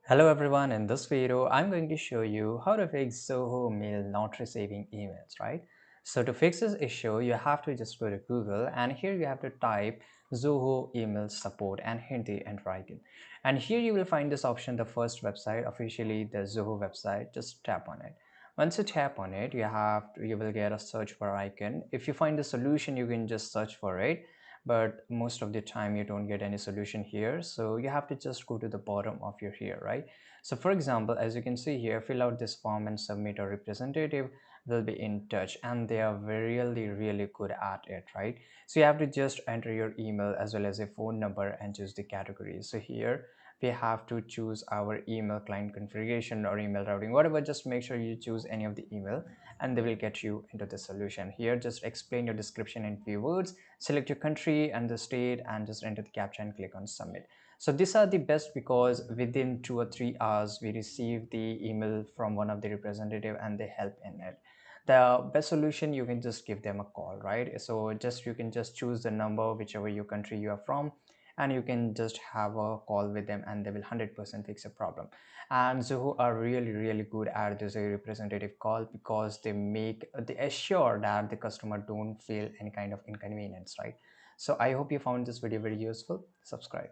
Hello everyone, in this video I'm going to show you how to fix Zoho mail not receiving emails, right? So to fix this issue, you have to just go to Google and here you have to type Zoho email support and hit the enter icon. And here you will find this option, the first website, officially the Zoho website. Just tap on it. Once you tap on it, you will get a search bar icon. If you find the solution, you can just search for it, but most of the time you don't get any solution here, so you have to just go to the bottom of your here, right? So for example, as you can see here, fill out this form and submit. A representative will be in touch, and they are really good at it, right? So you have to just enter your email as well as a phone number and choose the category. So here we have to choose our email client configuration or email routing, whatever. Just make sure you choose any of the email and they will get you into the solution. Here just explain your description in few words, select your country and the state, and just enter the captcha and click on submit. So these are the best because within 2 or 3 hours we receive the email from one of the representative and they help in it. The best solution, you can just give them a call, right? So just you can just choose the number whichever your country you are from, and you can just have a call with them and they will 100% fix a problem. And Zoho are really good at this representative call because they assure that the customer don't feel any kind of inconvenience, right? So I hope you found this video very useful. Subscribe.